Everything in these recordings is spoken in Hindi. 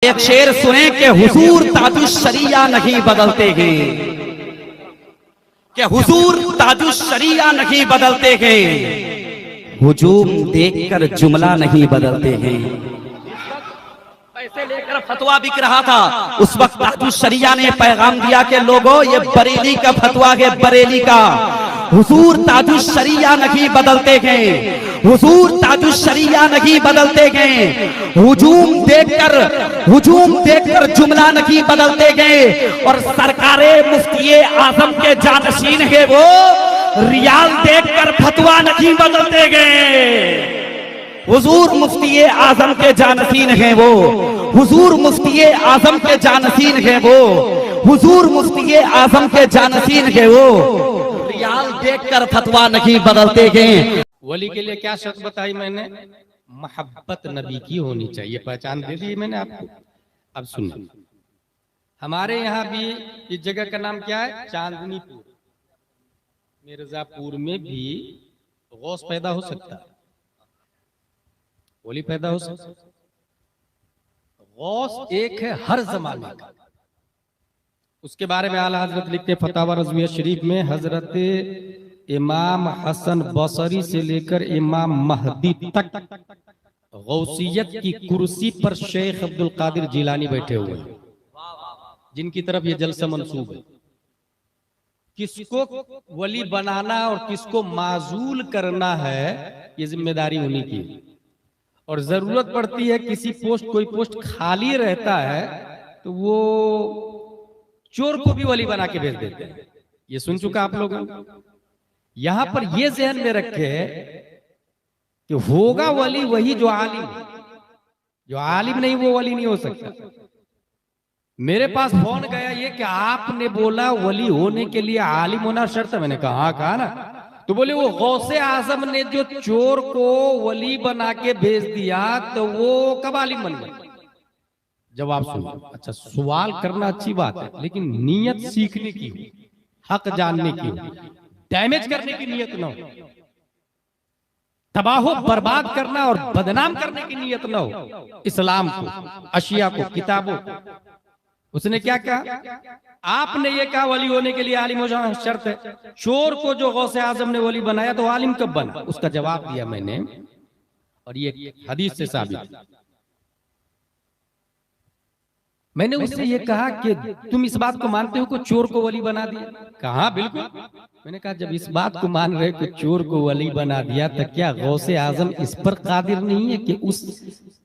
एक शेर सुने कि हुजूर ताजुश्शरिया नहीं बदलते हैं, कि हुजूर ताजुश्शरिया नहीं बदलते हैं, हुजूम देखकर जुमला नहीं बदलते हैं। पैसे लेकर फतवा बिक रहा था, उस वक्त ताजुश्शरिया ने पैगाम दिया कि लोगों ये बरेली का फतवा है, बरेली का। हुजूर ताजुश्शरिया नहीं बदलते हैं, हुजूर ताजुश्शरिया नहीं बदलते हैं, हुजूम देखकर जुमला नहीं बदलते हैं। और सरकारे मुफ्ती आजम के जानशीन है वो, रियाल देखकर फतवा नहीं बदलते गए। हुजूर मुफ्ती आजम के जानशीन है वो, हुजूर मुफ्ती आजम के जानशीन है वो, हुजूर मुफ्ती आजम के जानशीन है वो, रियाल देखकर फतवा नहीं बदलते हैं। वली के लिए क्या शर्त बताई मैंने? मोहब्बत नबी की होनी चाहिए, पहचान दे दी मैंने आपको। अब सुनिए, हमारे यहाँ भी इस जगह का नाम क्या है? चांदनीपुर। मिर्जापुर में भी गौस पैदा हो सकता है, वली पैदा हो सकता है। गौस एक है हर जमाने का। उसके बारे में आला हजरत लिखते फतावा रज़विया शरीफ में, हजरत इमाम हसन बसरी से लेकर इमाम महदी तक गौसियत की कुर्सी पर शेख अब्दुल कादिर जिलानी बैठे हुए हैं, जिनकी तरफ ये जलसा मंसूब है। किसको वली बनाना और किसको माजूल करना है, ये जिम्मेदारी उन्हीं की। और जरूरत पड़ती है किसी पोस्ट, कोई पोस्ट खाली रहता है तो वो चोर को भी वली बना के भेज देते हैं। ये सुन चुका आप लोग। यहां पर ये ज़हन में रखे कि होगा वली वही जो आलिम, जो आलिम नहीं वो वली नहीं हो सकता। मेरे पास फोन गया ये कि आपने बोला वली होने के लिए आलिम होना शर्त है। मैंने कहा हाँ, कहा ना। तो बोले वो गौसे आजम ने जो चोर को वली बना के भेज दिया तो वो कब आलिम बन गया? जवाब सुनो। अच्छा, सवाल करना अच्छी बात है, लेकिन नीयत सीखने की हो, हक जानने की हो, डैमेज करने की नीयत ना हो, तबाह बर्बाद करना और बदनाम करने की नीयत ना हो। इस्लाम को, अशिया को, किताबों को। उसने क्या कहा? आपने ये कहा वली होने के लिए आलिम हो जाना शर्त है। चोर को जो गौसे आजम ने वली बनाया तो आलिम कब बना? उसका जवाब दिया मैंने, और ये हदीस से साबित। मैंने उससे ये कहा कि तुम इस बात को मानते हो कि चोर को वली बना दिया? कहा बिल्कुल। मैंने कहा जब इस बात को मान रहे कि चोर को वली बना दिया तो क्या गौसे आजम इस पर कादिर नहीं है कि उस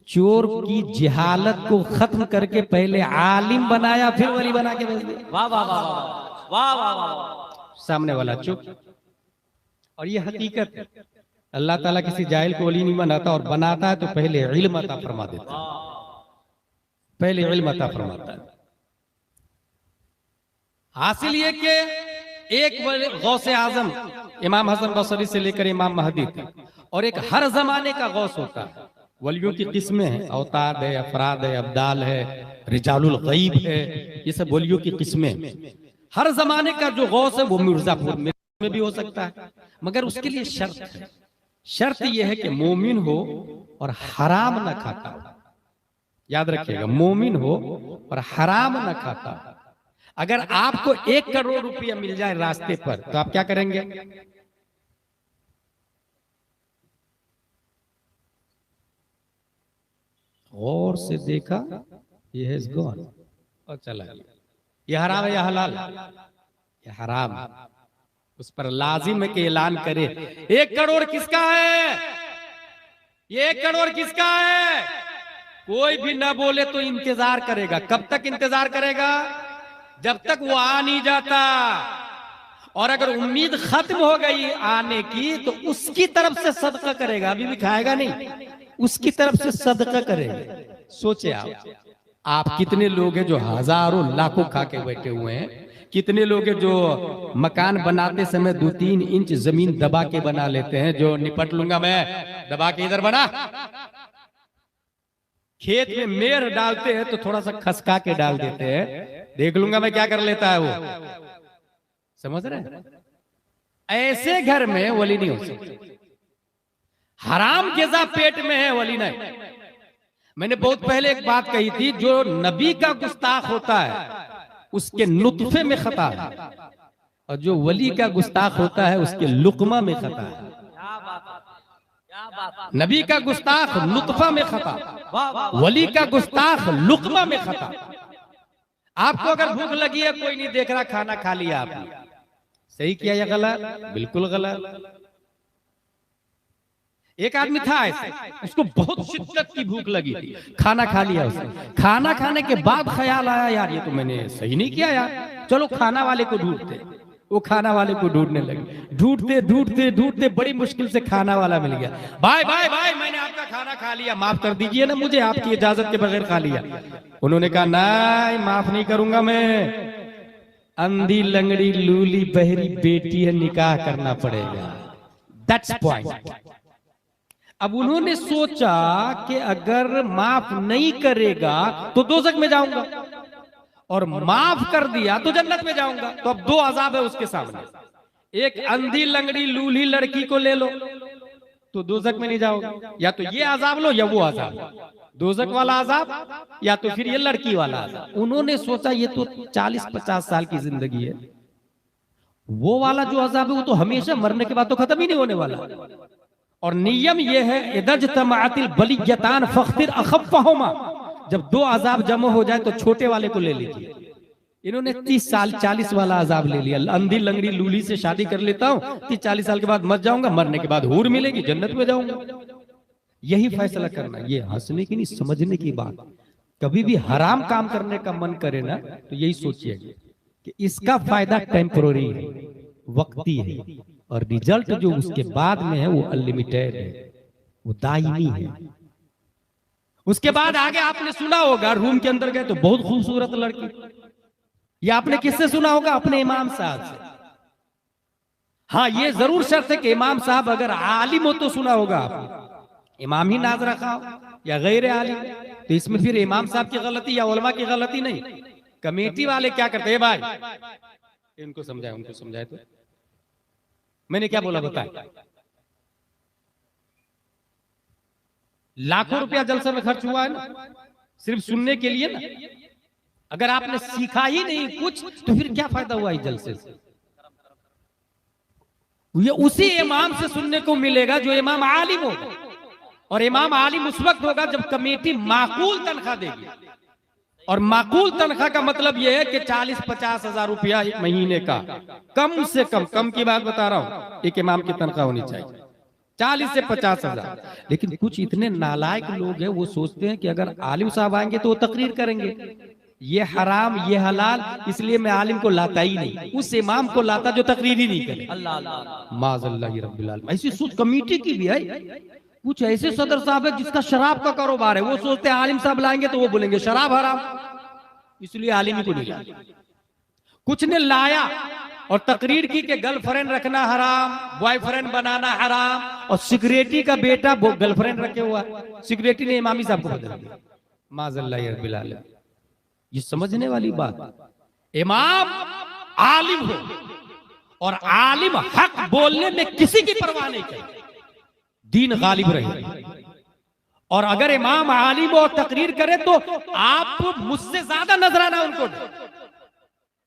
चोर की जिहालत को खत्म करके पहले आलिम बनाया फिर वली बना के भेज दिया? वाह वाह वाह वाह वाह वाह। सामने वाला चुप। और ये हकीकत है, अल्लाह ताला किसी जाहिल को वली नहीं बनाता, और बनाता है तो पहले इल्म अता फरमा देता है, पहले इल्म अता फरमाता है। हासिल ये कि एक गौसे आजम इमाम हसन बसरी से लेकर इमाम महदी तक, और एक हर जमाने का गौस होता है। वलियों की किस्में हैं, अवताद है, अफराद है, अब्दाल है, रिजालुल गईब है, ये सब वलियों की किस्में। हर जमाने का जो गौस है वो मिर्जापुर में भी हो सकता है, मगर उसके लिए शर्त है। शर्त यह है कि मोमिन हो और हराम न खाता हो। याद रखिएगा, मोमिन हो और हराम न खाता हो। अगर आपको 1 करोड़ रुपया मिल जाए रास्ते पर तो आप क्या करेंगे? गौर से देखा, ये है गौर, और चला। ये हराम है या हलाल? ये हराम। उस पर लाजिम है कि ऐलान करे 1 करोड़ किसका है, ये 1 करोड़ किसका है। कोई भी ना बोले तो इंतजार करेगा। कब तक इंतजार करेगा? जब तक वो आ नहीं जाता। और अगर उम्मीद खत्म हो गई आने की तो उसकी तरफ से सदका करेगा। अभी भी खाएगा नहीं, उसकी तरफ से सदका करेगा। सोचे आप कितने लोग हैं जो हजारों लाखों खा के बैठे हुए हैं। कितने लोग हैं जो मकान बनाते समय 2-3 इंच जमीन दबा के बना लेते हैं, जो निपट लूंगा मैं, दबा के इधर बना। खेत में मेड़ डालते हैं तो थोड़ा सा खसका के डाल देते हैं, देख लूंगा मैं क्या कर लेता है वो। समझ रहे हैं? ऐसे घर में वली नहीं हो सकती। हराम ग़िज़ा पेट में है, वली नहीं। मैंने बहुत पहले एक बात कही थी, जो नबी का गुस्ताख होता है उसके नुत्फे में खता है, और जो वली का गुस्ताख होता है उसके लुकमा में खता है। नबी का गुस्ताख नुत्फा में खता, वली का गुस्ताख लुकमा में खता। आपको अगर भूख लगी है, कोई नहीं देख रहा, खाना खा लिया आपने, सही किया या गलत? बिल्कुल गलत। एक आदमी था ऐसे, उसको बहुत शिद्दत की भूख लगी थी, खाना खा लिया उसने। खाना खाने के बाद ख्याल आया, यार ये तो मैंने सही नहीं किया यार, चलो खाना वाले को ढूंढते। वो खाना वाले को ढूंढने लगे, ढूंढते ढूंढते ढूंढते बड़ी मुश्किल से खाना वाला मिल गया। भाई भाई भाई, मैंने आपका खाना खा लिया, माफ कर दीजिए ना, मुझे आपकी इजाजत के बगैर खा लिया। उन्होंने कहा नहीं, माफ नहीं करूंगा मैं, अंधी लंगड़ी लूली बहरी बेटी है, निकाह करना पड़ेगा। That's point. अब उन्होंने सोचा कि अगर माफ नहीं करेगा तो दोज़ख में जाऊंगा, और माफ कर दिया तो जन्नत में जाऊंगा। तो अब दो अजाब है उसके सामने, एक अंधी लंगड़ी लूली लड़की को ले लो तो दोज़ख में नहीं जाओगे, या तो ये अजाब लो या वो अजाब, दोज़ख वाला अजाब या तो फिर ये लड़की वाला अजाब। उन्होंने सोचा ये तो 40-50 साल की जिंदगी है, वो वाला जो अजाब है वो तो हमेशा, मरने के बाद तो खत्म ही नहीं होने वाला। और नियम यह है, इदज्तमाअतिल बलियतान फख्तिर अखफ़हुमा, जब दो अजाब जमा हो जाए तो छोटे वाले को ले लीजिए। इन्होंने 30 साल 40 वाला अजाब ले लिया। अंधी लंगड़ी लूली से शादी कर लेता हूँ, 30-40 साल के बाद मर जाऊंगा, मरने के बाद हूर मिलेगी, जन्नत में जाऊंगा। यही फैसला करना, ये हंसने की नहीं, समझने की बात। कभी भी हराम काम करने का मन करे ना, तो यही सोचिए कि इसका फायदा टेम्पोररी है, वक्ती है, और रिजल्ट जो उसके बाद में है वो अनलिमिटेड है, वो दायमी है। उसके बाद आगे आपने सुना होगा, रूम के अंदर गए तो बहुत खूबसूरत लड़की, ये आपने किससे सुना होगा? अपने इमाम साहब से। हाँ, ये जरूर शर्त है कि इमाम साहब अगर आलिम हो तो सुना होगा आपने, इमाम ही नाज रखा हो या गैर आलिम, तो इसमें फिर इमाम साहब की गलती या उलमा की गलती नहीं। कमेटी वाले क्या करते हैं, भाई इनको समझाए, उनको समझाए, तो मैंने क्या बोला बताए? लाखों रुपया जलसे में खर्च हुआ है ना, सिर्फ सुनने के लिए ना। अगर आपने सीखा ही नहीं कुछ तो फिर क्या फायदा हुआ इस जलसे से? ये उसी इमाम से सुनने को मिलेगा जो इमाम आलिम होगा, और इमाम आलिम उस वक्त होगा जब कमेटी माकूल तनख्वाह देगी। और माकूल तनख्वाह का मतलब यह है कि 40-50 हजार रुपया एक महीने का, कम से कम की बात बता रहा हूं, एक इमाम की तनख्वाह होनी चाहिए 40 से 50 हजार। लेकिन कुछ इतने नालायक लोग हैं, वो सोचते हैं कि अगर आलिम साहब आएंगे तो वो तकरीर करेंगे, ये हराम ये हलाल, इसलिए मैं आलिम को लाता ही नहीं, उस इमाम को लाता जो तकरीर ही नहीं करे। माज़अल्लाह रब्बिल आलमीन। ऐसी सोच कमेटी की भी है। कुछ ऐसे सदर साहब है जिसका शराब का कारोबार है, वो सोचते हैं आलिम साहब लाएंगे तो वो बोलेंगे शराब हराम, इसलिए आलिम ही को नहीं लाया। कुछ ने लाया और तकरीर की कि गर्लफ्रेंड रखना हराम, बॉयफ्रेंड बनाना हराम, और सिक्योरिटी का बेटा वो गर्लफ्रेंड रखे हुआ, सिक्योरिटी ने इमामी साहब को बदल दिया। माज़अल्लाह रब्बिल आलमीन। ये समझने वाली बात, इमाम आलिम हो और आलिम हक बोलने में किसी की परवाह नहीं करे, दीन गालिब रहे। और अगर इमाम आलिम और तकरीर करे तो आप मुझसे ज्यादा नजराना उनको दे।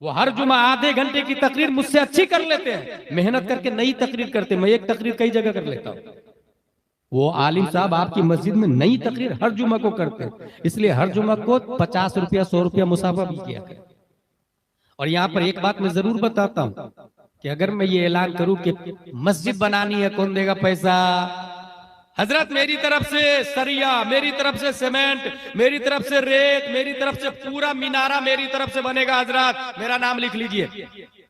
वो हर जुमा आधे घंटे की तकरीर मुझसे अच्छी कर लेते हैं, मेहनत करके नई तकरीर करते, मैं एक तकरीर कई जगह कर लेता हूं। वो आलिम साहब आपकी मस्जिद में नई तकरीर हर जुमा को करते हैं, इसलिए हर जुमा को 50 रुपया 100 रुपया मुसाफा भी किया है। और यहाँ पर एक बात मैं जरूर बताता हूँ कि अगर मैं ये ऐलान करूं कि मस्जिद बनानी है, कौन देगा पैसा? हजरत मेरी तरफ से सरिया, मेरी तरफ से सीमेंट, मेरी तरफ से रेत, मेरी तरफ से पूरा मीनारा मेरी तरफ से बनेगा। हजरत मेरा नाम लिख लीजिए,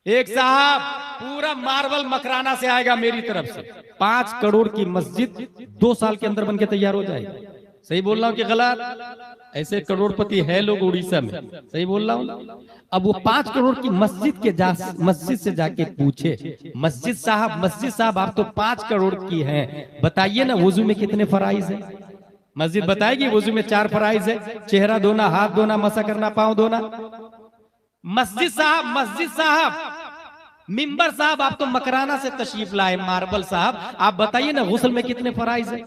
एक साहब पूरा मार्बल मकराना से आएगा मेरी तरफ से। 5 करोड़ की मस्जिद 2 साल के अंदर बनके तैयार हो जाएगी। सही बोल रहा हूँ कि गलत? ऐसे करोड़पति है लोग उड़ीसा में, सही बोल रहा हूँ? अब वो 5 करोड़ की मस्जिद से जाके पूछे, मस्जिद साहब आप तो 5 करोड़ की हैं, बताइए ना वुजू में कितने फराइज है? मस्जिद बताएगी वुजू में 4 फराइज है, चेहरा धोना, हाथ धोना, मसा करना, पांव धोना। मस्जिद साहब मिंबर साहब आप तो मकराना से तशरीफ लाए, मार्बल साहब आप बताइए ना गुस्ल में कितने फराइज है?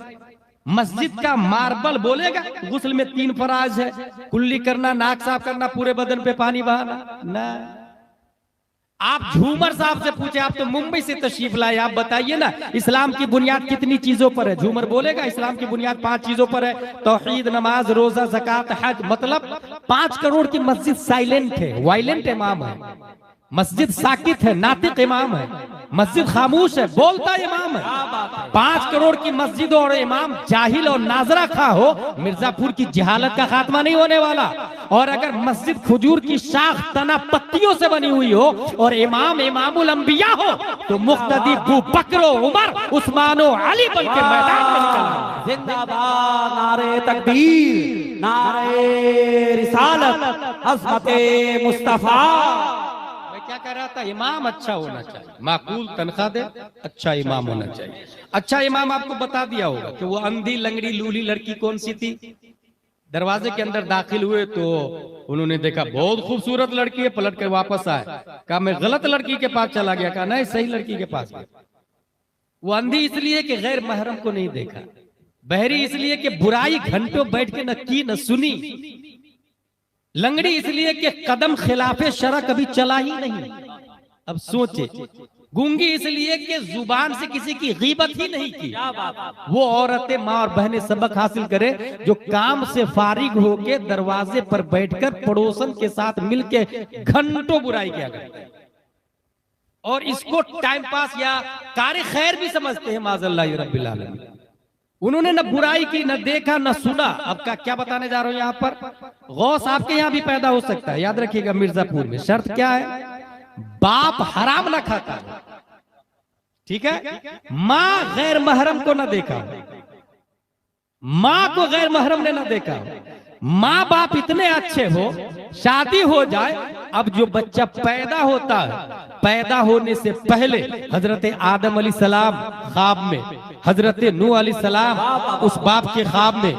मस्जिद का मार्बल बोलेगा गुस्ल में 3 फराज है, कुल्ली करना, नाक साफ करना, पूरे बदन पे पानी बहाना ना। आप झूमर साहब से पूछे, आप तो मुंबई से तशरीफ लाए, आप बताइए ना इस्लाम की बुनियाद कितनी चीजों पर है? झूमर बोलेगा इस्लाम की बुनियाद 5 चीजों पर है, तौहीद, नमाज, रोजा, ज़कात, हज। मतलब 5 करोड़ की मस्जिद साइलेंट है, वायलेंट इमाम है। मस्जिद साकित है, नातिक इमाम है। मस्जिद खामोश है, बोलता इमाम है। 5 करोड़ की मस्जिद और इमाम जाहिल और नाजरा खा हो, मिर्जापुर की जहालत का खात्मा नहीं होने वाला। और अगर मस्जिद खजूर की शाख तना पत्तियों से बनी हुई हो और इमाम इमामुल अंबिया हो, तो मुक्तदी अबू बकर, उमर, उस्मान और अली बन के मैदान में निकलना। जिंदाबाद, नारे तकबीर, नारे रिसालत, अज़मते मुस्तफा। क्या कह रहा था? इमाम अच्छा होना चाहिए, माकूल तनख्वाह दे, अच्छा इमाम होना चाहिए। अच्छा इमाम आपको बता दिया होगा कि वो अंधी लंगड़ी लूली लड़की कौन सी थी। दरवाजे के अंदर दाखिल हुए तो उन्होंने देखा बहुत खूबसूरत लड़की है, पलट कर वापस आए, कहा मैं गलत लड़की के पास चला गया, कहा नहीं सही लड़की के पास गया। वो अंधी इसलिए कि गैर महरम को नहीं देखा, बहरी इसलिए कि बुराई घंटों बैठ के न की न सुनी, लंगड़ी इसलिए कि कदम खिलाफे शरा कभी चला ही नहीं। अब सोचे, गूंगी इसलिए कि जुबान से किसी की गीबत ही नहीं की। वो औरतें, माँ और बहनें सबक हासिल करे जो काम से फारिग होके दरवाजे पर बैठकर पड़ोसन के साथ मिलके घंटों बुराई किया करते हैं और इसको टाइम पास या कार्य खैर भी समझते हैं। माज़अल्लाह रब्बिल आलमीन। उन्होंने न बुराई की, न देखा, न सुना। अब का क्या बताने जा रहा हूं यहाँ पर? गौस आपके यहाँ भी पैदा हो सकता है, याद रखिएगा। मिर्जापुर में शर्त क्या है? बाप हराम ना खाता, ठीक है। माँ गैर महरम को ना देखा, माँ को गैर महरम ने ना देखा। माँ बाप इतने अच्छे हो, शादी हो जाए, अब जो बच्चा पैदा होता है, पैदा होने से पहले हजरत आदम अलैहिस्सलाम ख्वाब में, हजरत नूह अलैहिस्सलाम उस बाप के ख्वाब में,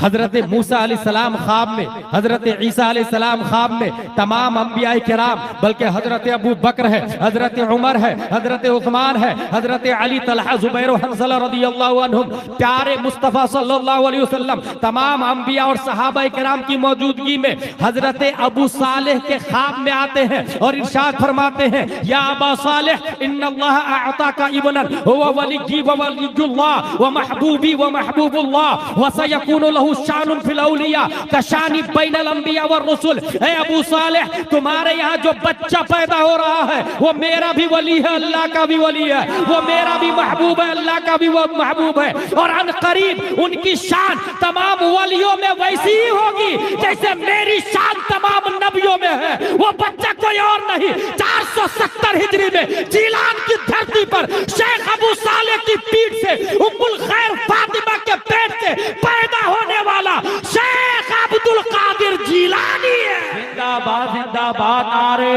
हजरत मूसा अलैहिस्सलाम ख्वाब में, हजरत ईसा अलैहिस्सलाम ख्वाब में, तमाम अंबिया किराम, बल्कि हजरत अबू बकर है, हजरत उमर है, हजरत उस्मान है, हजरत अली, तलहा, जुबैर और हंज़ला रज़ियल्लाहु अन्हुम, प्यारे मुस्तफ़ा सल्लल्लाहु अलैहि वसल्लम, तमाम अंबिया और सहाबा किराम की मौजूदगी में हजरत अबू सालेह के ख्वाब में आते हैं और इरशाद फरमाते हैं, या अबा सालेह इन्नल्लाह अअताका इब्नन हुवा वलिय्यी व वलिय्युल्लाह व महबूबी व महबूबुल्लाह व सयकूनु लहू शानुन फिल औलिया कशानी बैनल अंबिया व रसूल। ए अबू सालेह, तुम्हारे यहाँ जो बच्चा पैदा हो रहा है वो मेरा भी वली है, अल्लाह का भी वली है, वो मेरा भी महबूब है, अल्लाह का भी वो महबूब है। और अन करीब उनकी शान तमाम वलियों में वैसी ही होगी जैसे मेरी शान तमाम नबियों में है। वो बच्चा कोई और नहीं, 470 हिजरी में जीलान की धरती पर शेख अबू सालेह की पीठ से, उम्मुल खैर फातिमा के पेट से पैदा होने वाला शेख अब्दुल कादिर जीलानी है। जिंदाबाद, जिंदाबाद, नारे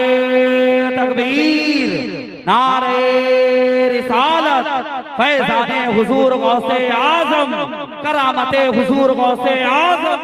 तकबीर, नारे रिसालत, फैज़ाने हुजूर गौसे आज़म, करामते हुजूर गौसे आज़म।